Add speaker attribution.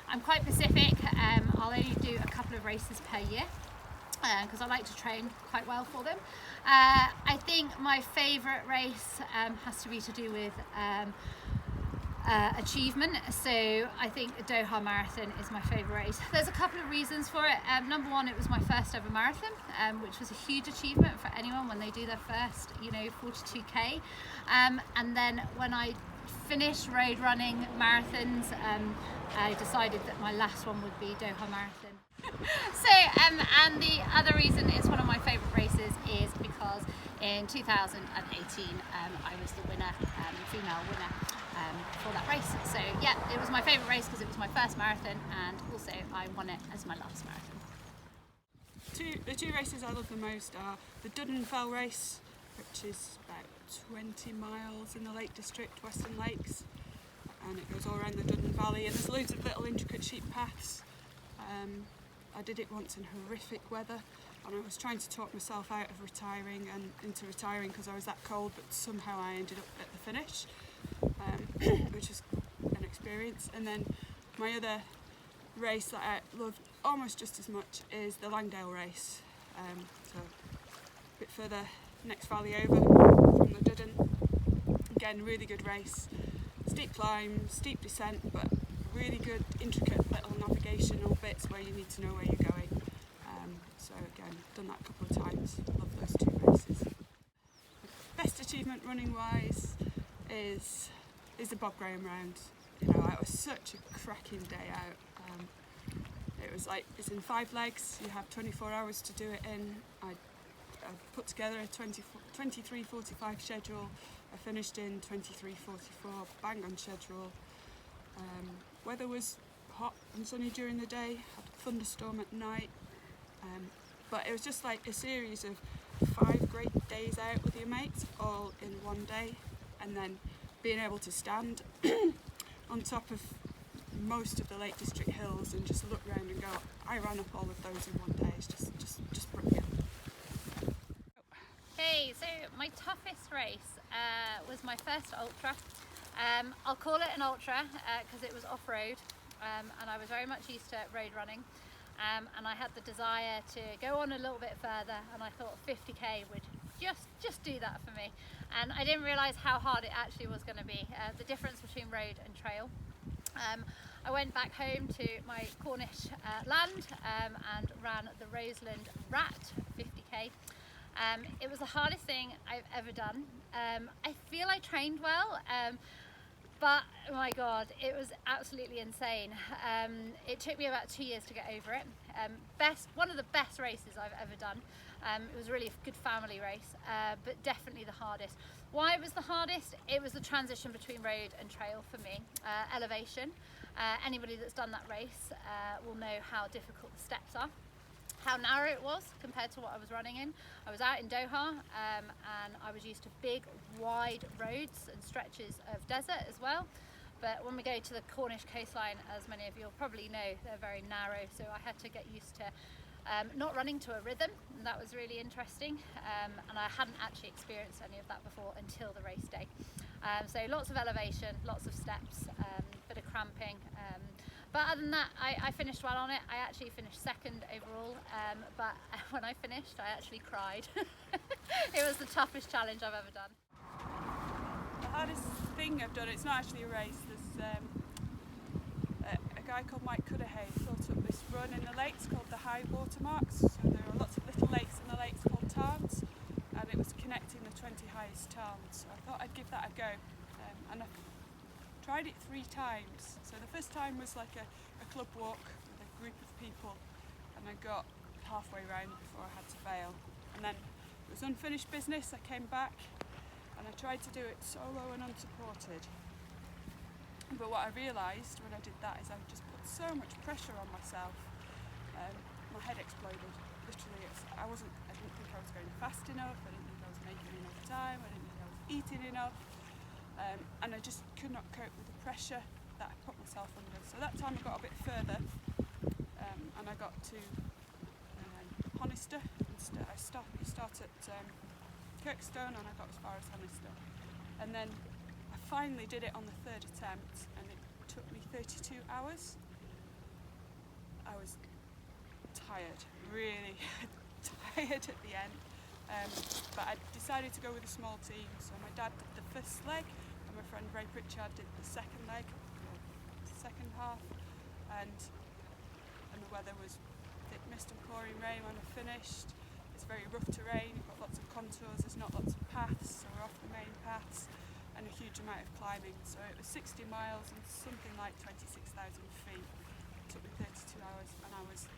Speaker 1: I'm quite specific. I'll only do a couple of races per year because I like to train quite well for them. I think my favourite race has to be to do with achievement, so I think the Doha Marathon is my favourite race. There's a couple of reasons for it. Number one, it was my first ever marathon, which was a huge achievement for anyone when they do their first 42k, and then when I finished road running marathons, I decided that my last one would be Doha Marathon. So and the other reason it's one of my favourite races is because in 2018 I was the winner, female winner for that race. So yeah, it was my favourite race because it was my first marathon, and also I won it as my last marathon.
Speaker 2: The two races I love the most are the Duddenfell Race, which is about 20 miles in the Lake District, Western Lakes, and it goes all around the Duddon Valley, and there's loads of little intricate sheep paths. I did it once in horrific weather, and I was trying to talk myself out of retiring and into retiring because I was that cold, but somehow I ended up at the finish, which was an experience. And then my other race that I love almost just as much is the Langdale Race, so a bit further next valley over from the Duddon. Again, really good race, steep climb, steep descent, but really good intricate little navigational bits where you need to know where you're going. So again, done that a couple of times, love those two races. Best achievement running wise is the Bob Graham round. It was such a cracking day out. It was like, it's in 5 legs, you have 24 hours to do it in. I put together a 23:45 schedule. I finished in 23:44, bang on schedule. Weather was hot and sunny during the day, had a thunderstorm at night, but it was just like a series of 5 great days out with your mates all in one day, and then being able to stand on top of most of the Lake District hills and just look around and go, I ran up all of those in one day. It's just brilliant.
Speaker 1: Hey, so my toughest race was my first ultra. I'll call it an ultra because it was off-road, and I was very much used to road running, and I had the desire to go on a little bit further, and I thought 50k would just do that for me, and I didn't realise how hard it actually was going to be, the difference between road and trail. I went back home to my Cornish land and ran the Roseland Rat 50k. It was the hardest thing I've ever done. I feel I trained well, but oh my god, it was absolutely insane. It took me about 2 years to get over it. One of the best races I've ever done. It was really a good family race, but definitely the hardest. Why it was the hardest? It was the transition between road and trail for me. Elevation. Anybody that's done that race will know how difficult the steps are, how narrow it was compared to what I was running in. I was out in Doha, and I was used to big, wide roads and stretches of desert as well. But when we go to the Cornish coastline, as many of you will probably know, they're very narrow, so I had to get used to not running to a rhythm, and that was really interesting, and I hadn't actually experienced any of that before until the race day. So lots of elevation, lots of steps, bit of cramping, but other than that, I finished well on it. I actually finished second overall, but when I finished I actually cried. It was the toughest challenge I've ever done.
Speaker 2: The hardest thing I've done, it's not actually a race, there's a guy called Mike Cudahy thought up this run in the lakes called the high water marks. So there are lots of little lakes in the lakes called tarns, and it was connecting the 20 highest tarns. So I thought I'd give that a go, and I tried it 3 times. So the first time was like a club walk with a group of people, and I got halfway round before I had to bail. And then it was unfinished business. I came back and I tried to do it solo and unsupported. But what I realised when I did that is I just put so much pressure on myself. My head exploded, literally. I didn't think I was going fast enough, I didn't think I was making enough time, I didn't think I was eating enough, and I just could not cope with the pressure that I put myself under. So that time I got a bit further, and I got to Honister. I start at Kirkstone, and I got as far as Honister. And then I finally did it on the 3rd attempt, and it took me 32 hours. I was tired, really tired at the end. But I decided to go with a small team, so my dad did the first leg and my friend Ray Pritchard did the second leg, the second half, and the weather was thick mist and pouring rain when I finished. It's very rough terrain, you've got lots of contours, there's not lots of paths, so we're off the main paths, and a huge amount of climbing. So it was 60 miles and something like 26,000 feet. It took me 32 hours and I was